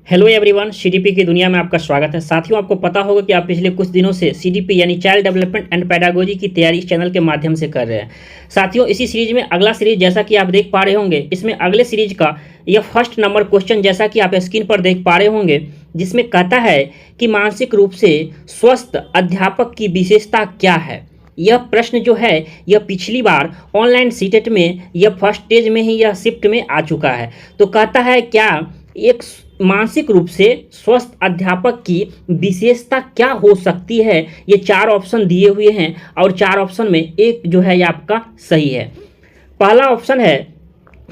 Hello everyone, CDP की दुनिया में आपका स्वागत है। साथियों, आपको पता होगा कि आप पिछले कुछ दिनों से सीडीपी यानी चाइल्ड डेवलपमेंट एंड पेडागोजी की तैयारी इस चैनल के माध्यम से कर रहे हैं। साथियों, इसी सीरीज में अगला सीरीज जैसा कि आप देख पा रहे होंगे, इसमें अगले सीरीज का यह फर्स्ट नंबर क्वेश्चन जैसा कि आप स्क्रीन पर देख पा रहे होंगे, जिसमें कहता है कि मानसिक रूप से स्वस्थ अध्यापक की विशेषता क्या है। यह प्रश्न जो है यह पिछली बार ऑनलाइन सीटेट में यह फर्स्ट स्टेज में ही यह शिफ्ट में आ चुका है। तो कहता है क्या एक मानसिक रूप से स्वस्थ अध्यापक की विशेषता क्या हो सकती है। ये चार ऑप्शन दिए हुए हैं और चार ऑप्शन में एक जो है ये आपका सही है। पहला ऑप्शन है,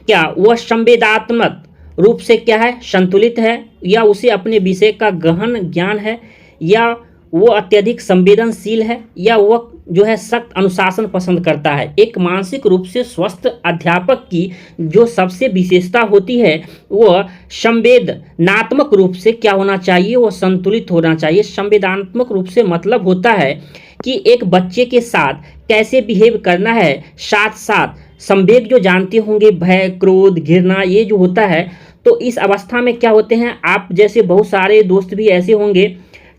क्या वह संवेदनात्मक रूप से क्या है संतुलित है, या उसे अपने विषय का गहन ज्ञान है, या वो अत्यधिक संवेदनशील है, या वह जो है सख्त अनुशासन पसंद करता है। एक मानसिक रूप से स्वस्थ अध्यापक की जो सबसे विशेषता होती है वह संवेदनात्मक रूप से क्या होना चाहिए, वह संतुलित होना चाहिए। संवेदनात्मक रूप से मतलब होता है कि एक बच्चे के साथ कैसे बिहेव करना है, साथ साथ संवेग जो जानते होंगे, भय, क्रोध, घृणा, ये जो होता है। तो इस अवस्था में क्या होते हैं, आप जैसे बहुत सारे दोस्त भी ऐसे होंगे,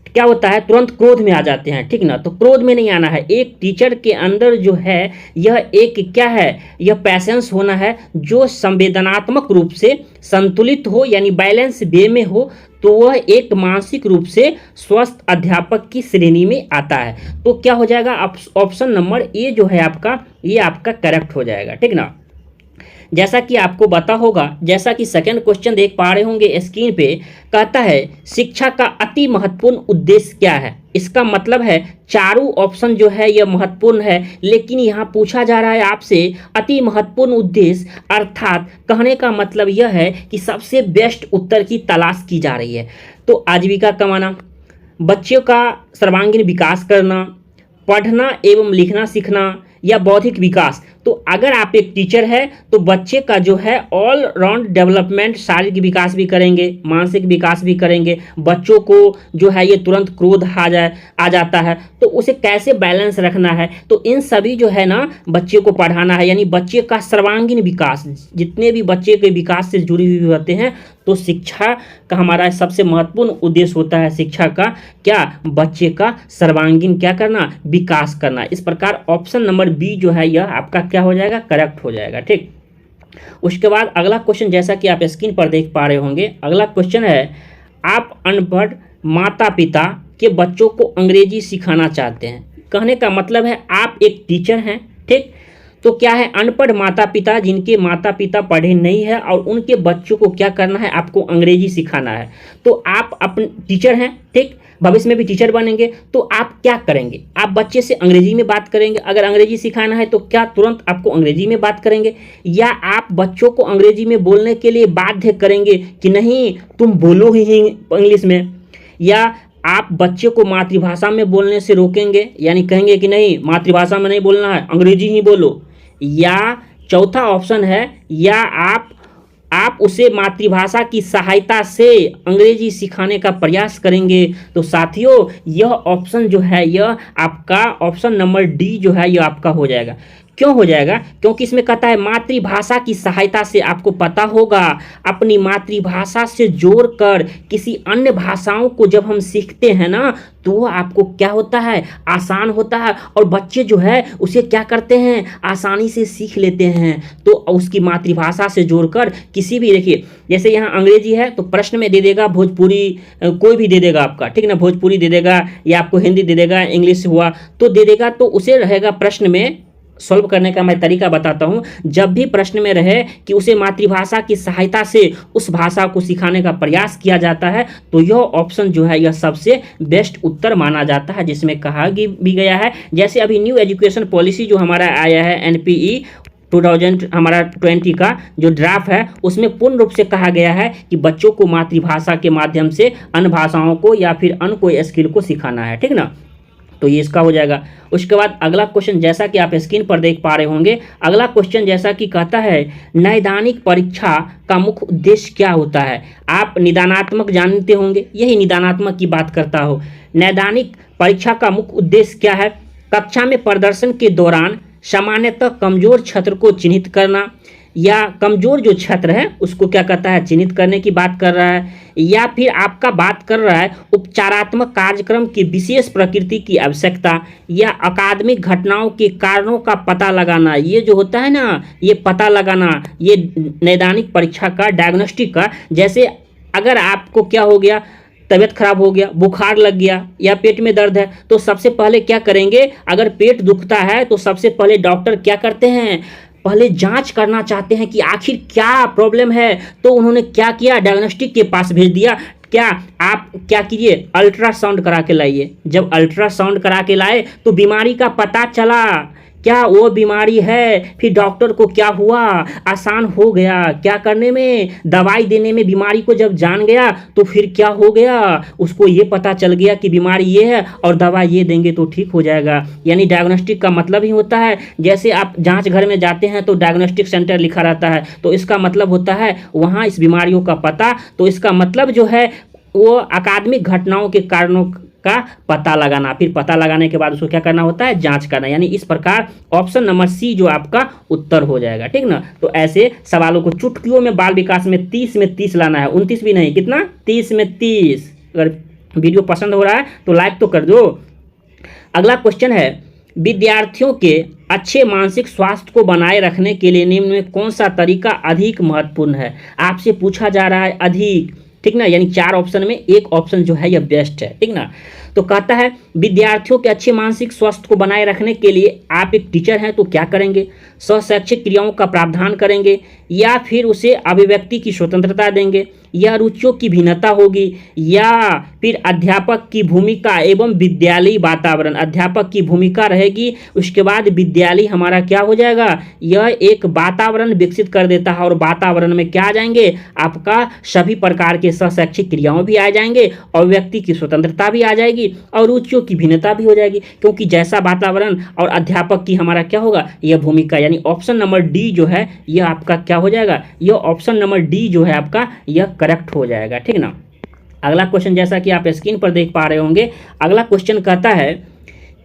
क्या होता है तुरंत क्रोध में आ जाते हैं, ठीक ना। तो क्रोध में नहीं आना है। एक टीचर के अंदर जो है यह एक क्या है, यह पैसेंस होना है जो संवेदनात्मक रूप से संतुलित हो, यानी बैलेंस वे में हो, तो वह एक मानसिक रूप से स्वस्थ अध्यापक की श्रेणी में आता है। तो क्या हो जाएगा, ऑप्शन नंबर ए जो है आपका, ये आपका करेक्ट हो जाएगा, ठीक ना। जैसा कि आपको पता होगा, जैसा कि सेकंड क्वेश्चन देख पा रहे होंगे स्क्रीन पे, कहता है शिक्षा का अति महत्वपूर्ण उद्देश्य क्या है। इसका मतलब है चारों ऑप्शन जो है यह महत्वपूर्ण है, लेकिन यहाँ पूछा जा रहा है आपसे अति महत्वपूर्ण उद्देश्य, अर्थात कहने का मतलब यह है कि सबसे बेस्ट उत्तर की तलाश की जा रही है। तो आजीविका कमाना, बच्चों का सर्वांगीण विकास करना, पढ़ना एवं लिखना सीखना, या बौद्धिक विकास। तो अगर आप एक टीचर है तो बच्चे का जो है ऑल राउंड डेवलपमेंट, शारीरिक विकास भी करेंगे, मानसिक विकास भी करेंगे। बच्चों को जो है ये तुरंत क्रोध आ जाता है, तो उसे कैसे बैलेंस रखना है, तो इन सभी जो है ना बच्चे को पढ़ाना है, यानी बच्चे का सर्वांगीण विकास। जितने भी बच्चे के विकास से जुड़ी हुई होते हैं, तो शिक्षा का हमारा सबसे महत्वपूर्ण उद्देश्य होता है शिक्षा का क्या, बच्चे का सर्वांगीण क्या करना, विकास करना। इस प्रकार ऑप्शन नंबर बी जो है यह आपका क्या हो जाएगा, करेक्ट हो जाएगा, ठीक। उसके बाद अगला क्वेश्चन जैसा कि आप स्क्रीन पर देख पा रहे होंगे, अगला क्वेश्चन है, आप अनपढ़ माता पिता के बच्चों को अंग्रेजी सिखाना चाहते हैं। कहने का मतलब है आप एक टीचर हैं, ठीक। तो क्या है, अनपढ़ माता पिता जिनके माता पिता पढ़े नहीं है और उनके बच्चों को क्या करना है, आपको अंग्रेजी सिखाना है। तो आप अपने टीचर हैं, ठीक, भविष्य में भी टीचर बनेंगे, तो आप क्या करेंगे, आप बच्चे से अंग्रेजी में बात करेंगे। अगर अंग्रेजी सिखाना है तो क्या तुरंत आपको अंग्रेजी में बात करेंगे, या आप बच्चों को अंग्रेजी में बोलने के लिए बाध्य करेंगे कि नहीं तुम बोलो ही इंग्लिश में, या आप बच्चे को मातृभाषा में बोलने से रोकेंगे, यानी कहेंगे कि नहीं मातृभाषा में नहीं बोलना है, अंग्रेजी ही बोलो। या चौथा ऑप्शन है, या आप उसे मातृभाषा की सहायता से अंग्रेजी सिखाने का प्रयास करेंगे। तो साथियों यह ऑप्शन जो है यह आपका ऑप्शन नंबर डी जो है यह आपका हो जाएगा। क्यों हो जाएगा, क्योंकि इसमें कहता है मातृभाषा की सहायता से। आपको पता होगा अपनी मातृभाषा से जोड़कर किसी अन्य भाषाओं को जब हम सीखते हैं ना, तो आपको क्या होता है, आसान होता है, और बच्चे जो है उसे क्या करते हैं, आसानी से सीख लेते हैं। तो उसकी मातृभाषा से जोड़कर किसी भी, देखिए जैसे यहाँ अंग्रेजी है तो प्रश्न में दे देगा भोजपुरी, कोई भी दे देगा आपका, ठीक ना, भोजपुरी दे देगा, या आपको हिंदी दे देगा, इंग्लिश हुआ तो दे देगा। तो उसे रहेगा प्रश्न में सॉल्व करने का मैं तरीका बताता हूं। जब भी प्रश्न में रहे कि उसे मातृभाषा की सहायता से उस भाषा को सिखाने का प्रयास किया जाता है, तो यह ऑप्शन जो है यह सबसे बेस्ट उत्तर माना जाता है, जिसमें कहा भी गया है। जैसे अभी न्यू एजुकेशन पॉलिसी जो हमारा आया है एनपीई 2020 का जो ड्राफ्ट है, उसमें पूर्ण रूप से कहा गया है कि बच्चों को मातृभाषा के माध्यम से अन्य भाषाओं को या फिर अन्य कोई स्किल को सिखाना है, ठीक ना। तो ये इसका हो जाएगा। उसके बाद अगला क्वेश्चन जैसा कि आप स्क्रीन पर देख पा रहे होंगे, अगला क्वेश्चन जैसा कि कहता है नैदानिक परीक्षा का मुख्य उद्देश्य क्या होता है। आप निदानात्मक जानते होंगे, यही निदानात्मक की बात करता हो। नैदानिक परीक्षा का मुख्य उद्देश्य क्या है, कक्षा में प्रदर्शन के दौरान सामान्यतः कमजोर छात्र को चिन्हित करना, या कमजोर जो क्षेत्र है उसको क्या कहता है, चिन्हित करने की बात कर रहा है, या फिर आपका बात कर रहा है उपचारात्मक कार्यक्रम की विशेष प्रकृति की आवश्यकता, या अकादमिक घटनाओं के कारणों का पता लगाना। ये जो होता है ना, ये पता लगाना, ये नैदानिक परीक्षा का, डायग्नोस्टिक का, जैसे अगर आपको क्या हो गया, तबीयत खराब हो गया, बुखार लग गया या पेट में दर्द है, तो सबसे पहले क्या करेंगे, अगर पेट दुखता है तो सबसे पहले डॉक्टर क्या करते हैं, पहले जांच करना चाहते हैं कि आखिर क्या प्रॉब्लम है। तो उन्होंने क्या किया, डायग्नोस्टिक के पास भेज दिया। क्या आप क्या कीजिए, अल्ट्रासाउंड करा के लाइए। जब अल्ट्रासाउंड करा के लाए तो बीमारी का पता चला, क्या वो बीमारी है, फिर डॉक्टर को क्या हुआ, आसान हो गया क्या करने में, दवाई देने में। बीमारी को जब जान गया तो फिर क्या हो गया, उसको ये पता चल गया कि बीमारी ये है और दवा ये देंगे तो ठीक हो जाएगा। यानी डायग्नोस्टिक का मतलब ही होता है, जैसे आप जांच घर में जाते हैं तो डायग्नोस्टिक सेंटर लिखा रहता है, तो इसका मतलब होता है वहाँ इस बीमारियों का पता। तो इसका मतलब जो है वो अकादमिक घटनाओं के कारणों का पता लगाना, फिर पता लगाने के बाद उसको क्या करना होता है, जांच करना। यानी इस प्रकार ऑप्शन नंबर सी जो आपका उत्तर हो जाएगा, ठीक ना। तो ऐसे सवालों को चुटकियों में बाल विकास में 30 में 30 लाना है, 29 भी नहीं, कितना, 30 में 30। अगर वीडियो पसंद हो रहा है तो लाइक तो कर दो। अगला क्वेश्चन है, विद्यार्थियों के अच्छे मानसिक स्वास्थ्य को बनाए रखने के लिए निम्न में कौन सा तरीका अधिक महत्वपूर्ण है। आपसे पूछा जा रहा है अधिक, ठीक ना, यानी 4 ऑप्शन में एक ऑप्शन जो है यह बेस्ट है, ठीक ना। तो कहता है विद्यार्थियों के अच्छे मानसिक स्वास्थ्य को बनाए रखने के लिए आप एक टीचर हैं तो क्या करेंगे, सहशैक्षिक क्रियाओं का प्रावधान करेंगे, या फिर उसे अभिव्यक्ति की स्वतंत्रता देंगे, या रुचियों की भिन्नता होगी, या फिर अध्यापक की भूमिका एवं विद्यालयी वातावरण, अध्यापक की भूमिका रहेगी। उसके बाद विद्यालय हमारा क्या हो जाएगा, यह एक वातावरण विकसित कर देता है, और वातावरण में क्या आ जाएंगे, आपका सभी प्रकार के सहशैक्षिक क्रियाओं भी आ जाएंगे, और व्यक्ति की स्वतंत्रता भी आ जाएगी, और रुचियों की भिन्नता भी हो जाएगी, क्योंकि जैसा वातावरण और अध्यापक की हमारा क्या होगा, यह भूमिका। यानी ऑप्शन नंबर डी जो है यह आपका क्या हो जाएगा, यह ऑप्शन नंबर डी जो है आपका यह करेक्ट हो जाएगा, ठीक ना। अगला क्वेश्चन जैसा कि आप स्क्रीन पर देख पा रहे होंगे, अगला क्वेश्चन कहता है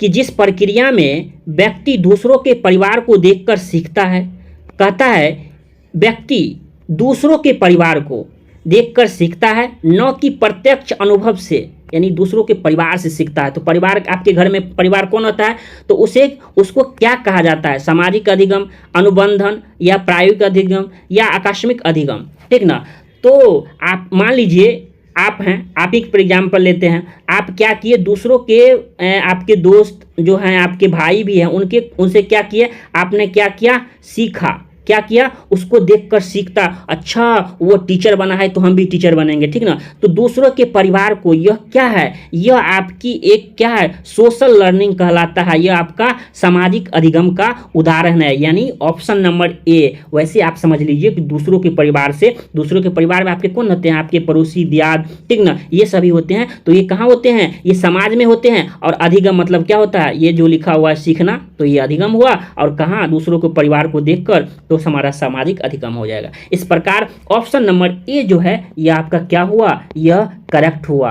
कि जिस प्रक्रिया में व्यक्ति दूसरों के परिवार को देखकर सीखता है, कहता है व्यक्ति दूसरों के परिवार को देखकर सीखता है, न कि प्रत्यक्ष अनुभव से, यानी दूसरों के परिवार से सीखता है। तो परिवार, आपके घर में परिवार कौन होता है, तो उसको क्या कहा जाता है, सामाजिक अधिगम, अनुबंधन, या प्रायोगिक अधिगम, या आकस्मिक अधिगम, ठीक ना। तो आप मान लीजिए आप हैं, आप ही पर एग्जाम्पल लेते हैं, आप क्या किए, दूसरों के आपके दोस्त जो हैं, आपके भाई भी हैं, उनसे क्या किए, आपने क्या किया, सीखा, क्या किया, उसको देखकर सीखता, अच्छा वो टीचर बना है तो हम भी टीचर बनेंगे, ठीक ना। तो दूसरों के परिवार को, यह क्या है, यह आपकी एक क्या है, सोशल लर्निंग कहलाता है, यह आपका सामाजिक अधिगम का उदाहरण है, यानी ऑप्शन नंबर ए। वैसे आप समझ लीजिए कि दूसरों के परिवार से, दूसरों के परिवार में आपके कौन होते हैं, आपके पड़ोसी, दियाद, ठीक ना, ये सभी होते हैं। तो ये कहाँ होते हैं, ये समाज में होते हैं। और अधिगम मतलब क्या होता है, ये जो लिखा हुआ है सीखना, तो ये अधिगम हुआ, और कहाँ, दूसरों को परिवार को देखकर, तो हमारा सामाजिक अधिगम हो जाएगा। इस प्रकार ऑप्शन नंबर ए जो है यह आपका क्या हुआ, यह करेक्ट हुआ।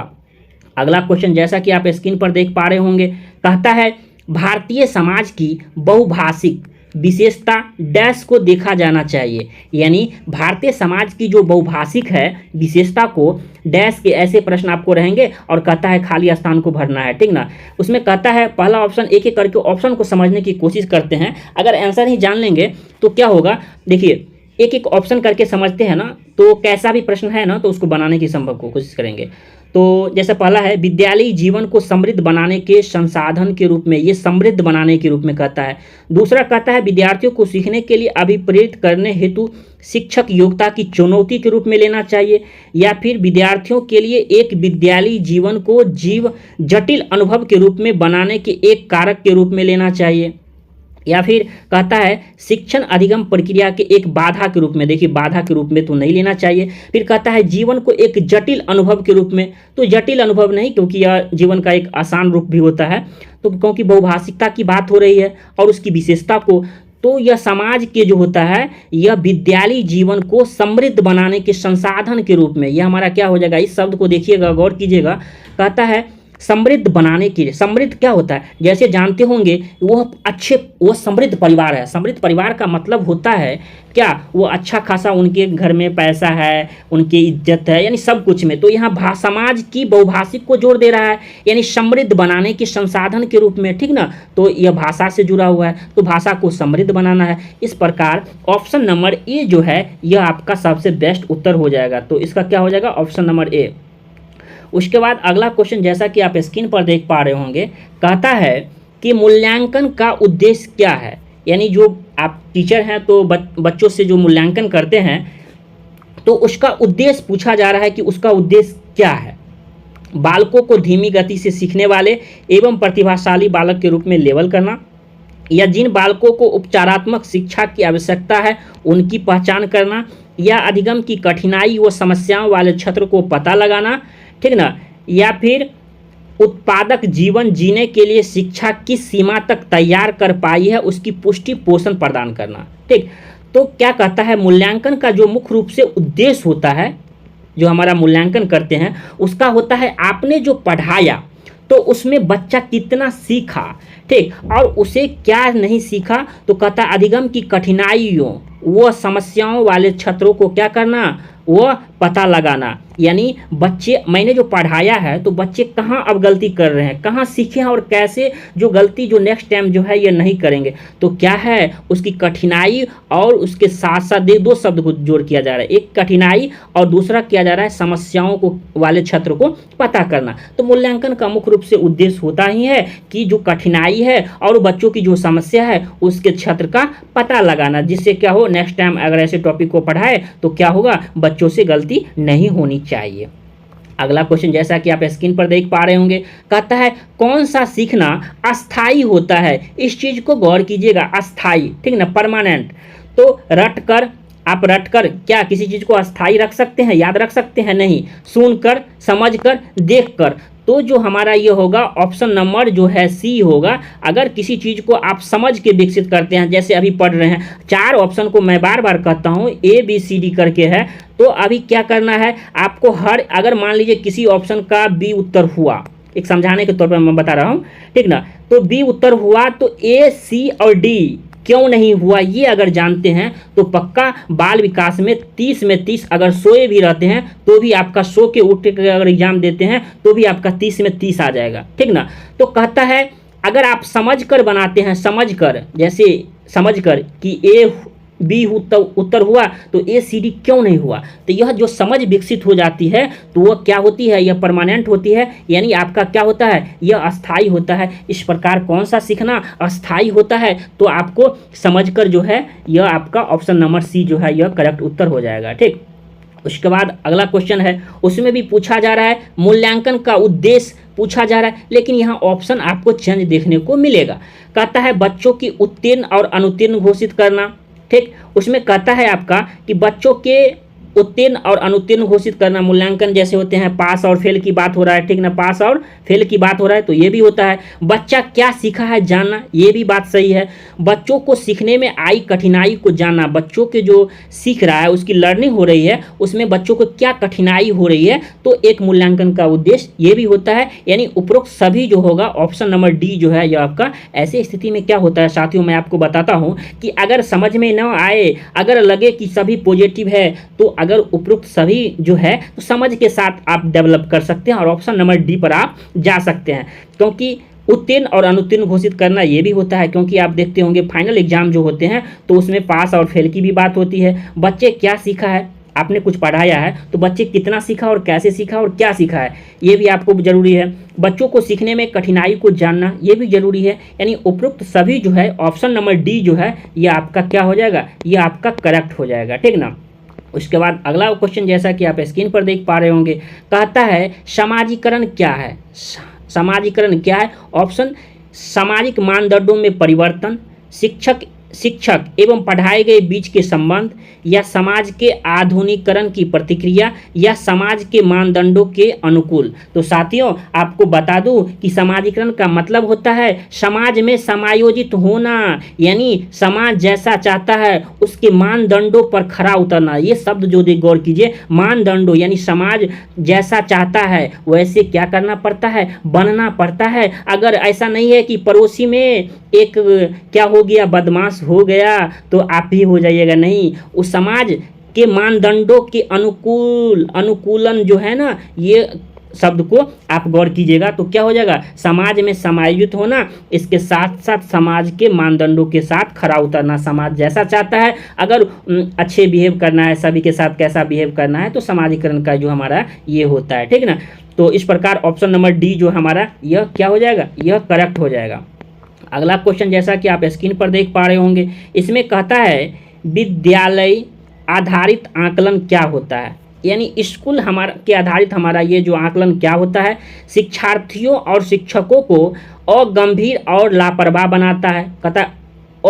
अगला क्वेश्चन जैसा कि आप स्क्रीन पर देख पा रहे होंगे, कहता है भारतीय समाज की बहुभाषिक विशेषता डैश को देखा जाना चाहिए। यानी भारतीय समाज की जो बहुभाषिक है विशेषता को डैश के ऐसे प्रश्न आपको रहेंगे, और कहता है खाली स्थान को भरना है, ठीक ना। उसमें कहता है पहला ऑप्शन, एक एक करके ऑप्शन को समझने की कोशिश करते हैं। अगर आंसर ही जान लेंगे तो क्या होगा, देखिए एक एक ऑप्शन करके समझते हैं ना, तो कैसा भी प्रश्न है ना तो उसको बनाने की संभव कोशिश करेंगे। तो जैसे पहला है, विद्यालयी जीवन को समृद्ध बनाने के संसाधन के रूप में, ये समृद्ध बनाने के रूप में कहता है। दूसरा कहता है विद्यार्थियों को सीखने के लिए अभिप्रेरित करने हेतु शिक्षक योग्यता की चुनौती के रूप में लेना चाहिए, या फिर विद्यार्थियों के लिए एक विद्यालयी जीवन को जटिल अनुभव के रूप में बनाने के एक कारक के रूप में लेना चाहिए, या फिर कहता है शिक्षण अधिगम प्रक्रिया के एक बाधा के रूप में। देखिए बाधा के रूप में तो नहीं लेना चाहिए। फिर कहता है जीवन को एक जटिल अनुभव के रूप में, तो जटिल अनुभव नहीं, क्योंकि यह जीवन का एक आसान रूप भी होता है। तो क्योंकि बहुभाषिकता की बात हो रही है और उसकी विशेषता को, तो यह समाज के जो होता है यह विद्यालयी जीवन को समृद्ध बनाने के संसाधन के रूप में, यह हमारा क्या हो जाएगा, इस शब्द को देखिएगा, गौर कीजिएगा। कहता है समृद्ध बनाने के लिए। समृद्ध क्या होता है, जैसे जानते होंगे वो समृद्ध परिवार है। समृद्ध परिवार का मतलब होता है क्या, वो अच्छा खासा उनके घर में पैसा है, उनकी इज्जत है, यानी सब कुछ में। तो यहाँ समाज की बहुभाषिक को जोड़ दे रहा है, यानी समृद्ध बनाने के संसाधन के रूप में, ठीक ना। तो यह भाषा से जुड़ा हुआ है, तो भाषा को समृद्ध बनाना है। इस प्रकार ऑप्शन नंबर ए जो है यह आपका सबसे बेस्ट उत्तर हो जाएगा। तो इसका क्या हो जाएगा, ऑप्शन नंबर ए। उसके बाद अगला क्वेश्चन, जैसा कि आप स्क्रीन पर देख पा रहे होंगे, कहता है कि मूल्यांकन का उद्देश्य क्या है। यानी जो आप टीचर हैं तो बच्चों से जो मूल्यांकन करते हैं तो उसका उद्देश्य पूछा जा रहा है कि उसका उद्देश्य क्या है। बालकों को धीमी गति से सीखने वाले एवं प्रतिभाशाली बालक के रूप में लेबल करना, या जिन बालकों को उपचारात्मक शिक्षा की आवश्यकता है उनकी पहचान करना, या अधिगम की कठिनाई व समस्याओं वाले छात्र को पता लगाना, ठीक ना, या फिर उत्पादक जीवन जीने के लिए शिक्षा किस सीमा तक तैयार कर पाई है उसकी पुष्टि पोषण प्रदान करना। ठीक, तो क्या कहता है, मूल्यांकन का जो मुख्य रूप से उद्देश्य होता है, जो हमारा मूल्यांकन करते हैं उसका होता है आपने जो पढ़ाया तो उसमें बच्चा कितना सीखा, ठीक, और उसे क्या नहीं सीखा। तो कहता है अधिगम की कठिनाइयों वो समस्याओं वाले छात्रों को क्या करना, वो पता लगाना। यानी बच्चे, मैंने जो पढ़ाया है तो बच्चे कहाँ अब गलती कर रहे हैं, कहाँ सीखे हैं और कैसे जो गलती जो नेक्स्ट टाइम जो है ये नहीं करेंगे। तो क्या है, उसकी कठिनाई और उसके साथ साथ दो शब्द को जोड़ किया जा रहा है, एक कठिनाई और दूसरा किया जा रहा है समस्याओं को वाले छात्र को पता करना। तो मूल्यांकन का मुख्य रूप से उद्देश्य होता ही है कि जो कठिनाई है और बच्चों की जो समस्या है उसके छात्र का पता लगाना, जिससे क्या हो नेक्स्ट टाइम अगर ऐसे टॉपिक को पढ़ाए तो क्या होगा, बच्चों से गलती नहीं होनी चाहिए। अगला क्वेश्चन, जैसा कि आप स्क्रीन पर देख पा रहे होंगे, कहता है कौन सा सीखना अस्थाई होता है। इस चीज को गौर कीजिएगा, अस्थाई, ठीक ना, परमानेंट। तो आप रटकर क्या किसी चीज को अस्थाई रख सकते हैं, याद रख सकते हैं, नहीं। सुनकर, समझकर, देखकर। तो जो हमारा ये होगा ऑप्शन नंबर जो है सी होगा। अगर किसी चीज़ को आप समझ के विकसित करते हैं, जैसे अभी पढ़ रहे हैं, 4 ऑप्शन को मैं बार बार कहता हूँ ABCD करके है, तो अभी क्या करना है आपको, अगर मान लीजिए किसी ऑप्शन का बी उत्तर हुआ, एक समझाने के तौर पर मैं बता रहा हूँ, ठीक ना, तो बी उत्तर हुआ तो A, C और D क्यों नहीं हुआ ये अगर जानते हैं तो पक्का बाल विकास में 30 में 30 अगर सोए भी रहते हैं तो भी आपका सो के उठ के अगर एग्जाम देते हैं तो भी आपका 30 में 30 आ जाएगा, ठीक ना। तो कहता है अगर आप समझ कर बनाते हैं, समझ कर, जैसे समझ कर कि A B उत्तर हुआ तो ACD क्यों नहीं हुआ, तो यह जो समझ विकसित हो जाती है तो वह क्या होती है, यह परमानेंट होती है, यानी आपका क्या होता है, यह अस्थाई होता है। इस प्रकार कौन सा सीखना अस्थाई होता है, तो आपको समझकर जो है यह आपका ऑप्शन नंबर सी जो है यह करेक्ट उत्तर हो जाएगा, ठीक। उसके बाद अगला क्वेश्चन है, उसमें भी पूछा जा रहा है मूल्यांकन का उद्देश्य पूछा जा रहा है, लेकिन यहाँ ऑप्शन आपको चेंज देखने को मिलेगा। कहता है बच्चों की उत्तीर्ण और अनुत्तीर्ण घोषित करना, ठीक। उसमें कहता है आपका कि बच्चों के उत्तीर्ण और अनुत्तीर्ण घोषित करना, मूल्यांकन जैसे होते हैं पास और फेल की बात हो रहा है, ठीक ना, पास और फेल की बात हो रहा है तो ये भी होता है। बच्चा क्या सीखा है जानना, ये भी बात सही है। बच्चों को सीखने में आई कठिनाई को जानना, बच्चों के जो सीख रहा है उसकी लर्निंग हो रही है उसमें बच्चों को क्या कठिनाई हो रही है, तो एक मूल्यांकन का उद्देश्य ये भी होता है। यानी उपरोक्त सभी जो होगा ऑप्शन नंबर डी जो है यह आपका। ऐसी स्थिति में क्या होता है साथियों, मैं आपको बताता हूँ कि अगर समझ में न आए, अगर लगे कि सभी पॉजिटिव है, तो अगर उपरोक्त सभी जो है तो समझ के साथ आप डेवलप कर सकते हैं और ऑप्शन नंबर डी पर आप जा सकते हैं। क्योंकि उत्तीर्ण और अनुत्तीर्ण घोषित करना ये भी होता है, क्योंकि आप देखते होंगे फाइनल एग्जाम जो होते हैं तो उसमें पास और फेल की भी बात होती है। बच्चे क्या सीखा है, आपने कुछ पढ़ाया है तो बच्चे कितना सीखा और कैसे सीखा और क्या सीखा है ये भी आपको जरूरी है। बच्चों को सीखने में कठिनाई को जानना ये भी जरूरी है। यानी उपरोक्त सभी जो है ऑप्शन नंबर डी जो है ये आपका क्या हो जाएगा, ये आपका करेक्ट हो जाएगा, ठीक ना। उसके बाद अगला क्वेश्चन, जैसा कि आप स्क्रीन पर देख पा रहे होंगे, कहता है समाजीकरण क्या है। समाजीकरण क्या है, ऑप्शन सामाजिक मानदंडों में परिवर्तन, शिक्षक शिक्षक एवं पढ़ाए गए बीच के संबंध, या समाज के आधुनिकीकरण की प्रतिक्रिया, या समाज के मानदंडों के अनुकूल। तो साथियों आपको बता दूं कि समाजीकरण का मतलब होता है समाज में समायोजित होना, यानी समाज जैसा चाहता है उसके मानदंडों पर खरा उतरना। ये शब्द जो देख गौर कीजिए, मानदंडों यानी समाज जैसा चाहता है वैसे क्या करना पड़ता है, बनना पड़ता है। अगर ऐसा नहीं है कि पड़ोसी में एक क्या हो गया, बदमाश हो गया तो आप भी हो जाइएगा, नहीं, उस समाज के मानदंडों के अनुकूलन जो है ना, ये शब्द को आप गौर कीजिएगा तो क्या हो जाएगा, समाज में समायोजित होना, इसके साथ साथ समाज के मानदंडों के साथ खरा उतरना। समाज जैसा चाहता है, अगर अच्छे बिहेव करना है, सभी के साथ कैसा बिहेव करना है, तो समाजीकरण का जो हमारा ये होता है, ठीक ना। तो इस प्रकार ऑप्शन नंबर डी जो हमारा यह क्या हो जाएगा, यह करेक्ट हो जाएगा। अगला क्वेश्चन जैसा कि आप स्क्रीन पर देख पा रहे होंगे, इसमें कहता है विद्यालय आधारित आकलन क्या होता है, यानी स्कूल हमारा के आधारित हमारा ये जो आकलन क्या होता है, शिक्षार्थियों और शिक्षकों को अगंभीर और लापरवाह बनाता है, कहता है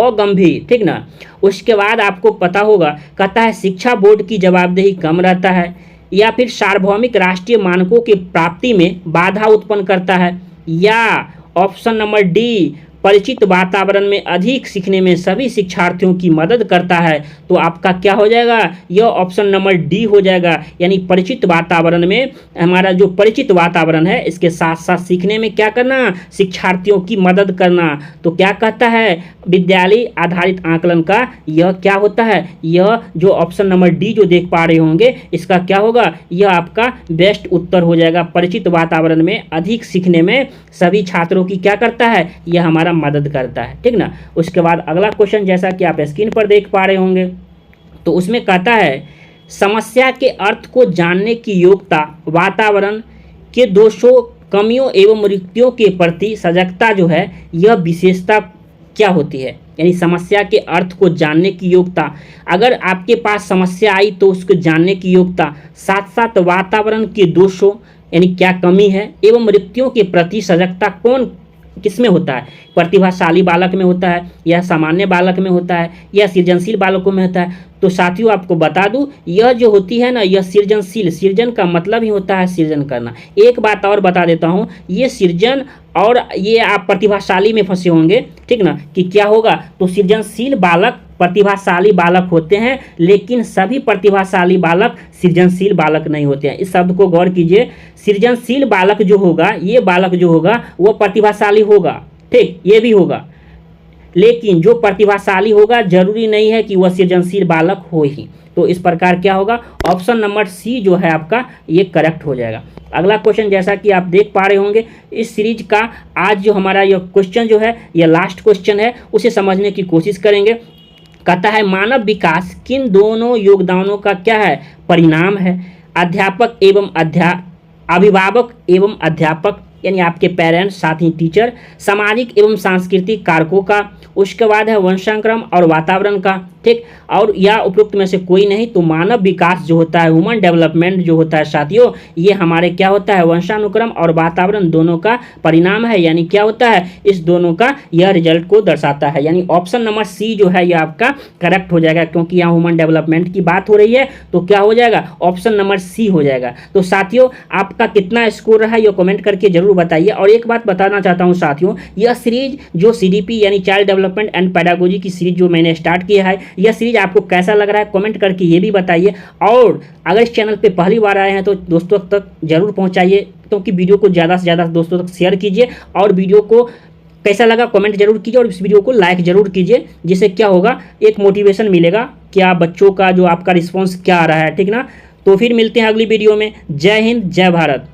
अगंभीर, ठीक ना। उसके बाद आपको पता होगा, कहता है शिक्षा बोर्ड की जवाबदेही कम रहता है, या फिर सार्वभौमिक राष्ट्रीय मानकों की प्राप्ति में बाधा उत्पन्न करता है, या ऑप्शन नंबर डी परिचित वातावरण में अधिक सीखने में सभी शिक्षार्थियों की मदद करता है। तो आपका क्या हो जाएगा, यह ऑप्शन नंबर डी हो जाएगा, यानी परिचित वातावरण में हमारा जो परिचित वातावरण है इसके साथ साथ सीखने में क्या करना, शिक्षार्थियों की मदद करना। तो क्या कहता है, विद्यालय आधारित आकलन का यह क्या होता है, यह जो ऑप्शन नंबर डी जो देख पा रहे होंगे इसका क्या होगा, यह आपका बेस्ट उत्तर हो जाएगा। परिचित वातावरण में अधिक सीखने में सभी छात्रों की क्या करता है, यह हमारा मदद करता है, ठीक ना। उसके बाद अगला क्वेश्चन जैसा कि आप स्क्रीन पर देख पा रहे होंगे, तो उसमें कहता है समस्या के अर्थ को जानने की योग्यता, वातावरण के दोषों, कमियों एवं रिक्तियों के प्रति सजगता जो है, यह विशेषता क्या होती है, यानी समस्या के अर्थ को जानने की योग्यता। अगर आपके पास समस्या आई तो उसको जानने की योग्यता, साथ साथ वातावरण के दोषों यानी क्या कमी है, एवं रिक्तियों के प्रति सजगता कौन किस में होता है, प्रतिभाशाली बालक में होता है, या सामान्य बालक में होता है, या सृजनशील बालकों में होता है। तो साथियों आपको बता दूं, यह जो होती है ना, यह सृजनशील, सृजन का मतलब ही होता है सृजन करना। एक बात और बता देता हूं, ये सृजन और ये आप प्रतिभाशाली में फंसे होंगे, ठीक ना, कि क्या होगा, तो सृजनशील बालक प्रतिभाशाली बालक होते हैं, लेकिन सभी प्रतिभाशाली बालक सृजनशील बालक नहीं होते हैं। इस शब्द को गौर कीजिए, सृजनशील बालक जो होगा, ये बालक जो होगा वो प्रतिभाशाली होगा, ठीक, ये भी होगा, लेकिन जो प्रतिभाशाली होगा जरूरी नहीं है कि वह सृजनशील बालक हो ही। तो इस प्रकार क्या होगा, ऑप्शन नंबर सी जो है आपका ये करेक्ट हो जाएगा। अगला क्वेश्चन जैसा कि आप देख पा रहे होंगे, इस सीरीज का आज जो हमारा यह क्वेश्चन जो है, यह लास्ट क्वेश्चन है, उसे समझने की कोशिश करेंगे। कहता है मानव विकास किन दोनों योगदानों का क्या है, परिणाम है, अध्यापक एवं अभिभावक एवं अध्यापक यानी आपके पेरेंट्स साथ ही टीचर, सामाजिक एवं सांस्कृतिक कारकों का, उसके बाद है वंशानुक्रम और वातावरण का, ठीक, और या उपरोक्त में से कोई नहीं। तो मानव विकास जो होता है, ह्यूमन डेवलपमेंट जो होता है साथियों, ये हमारे क्या होता है, वंशानुक्रम और वातावरण दोनों का परिणाम है, यानी क्या होता है, इस दोनों का यह रिजल्ट को दर्शाता है, यानी ऑप्शन नंबर सी जो है यह आपका करेक्ट हो जाएगा, क्योंकि यहाँ ह्यूमन डेवलपमेंट की बात हो रही है, तो क्या हो जाएगा, ऑप्शन नंबर सी हो जाएगा। तो साथियों आपका कितना स्कोर रहा यह कमेंट करके जरूर बताइए। और एक बात बताना चाहता हूं साथियों, यह सीरीज जो सीडीपी यानी चाइल्ड डेवलपमेंट एंड पेडागोजी की सीरीज जो मैंने स्टार्ट किया है, यह सीरीज आपको कैसा लग रहा है कमेंट करके ये भी बताइए। और अगर इस चैनल पे पहली बार आए हैं तो दोस्तों तक जरूर पहुंचाइए, क्योंकि वीडियो को ज़्यादा से ज़्यादा दोस्तों तक शेयर कीजिए, और वीडियो को कैसा लगा कमेंट जरूर कीजिए, और इस वीडियो को लाइक जरूर कीजिए, जिससे क्या होगा, एक मोटिवेशन मिलेगा क्या बच्चों का जो आपका रिस्पॉन्स क्या आ रहा है, ठीक ना। तो फिर मिलते हैं अगली वीडियो में। जय हिंद, जय भारत।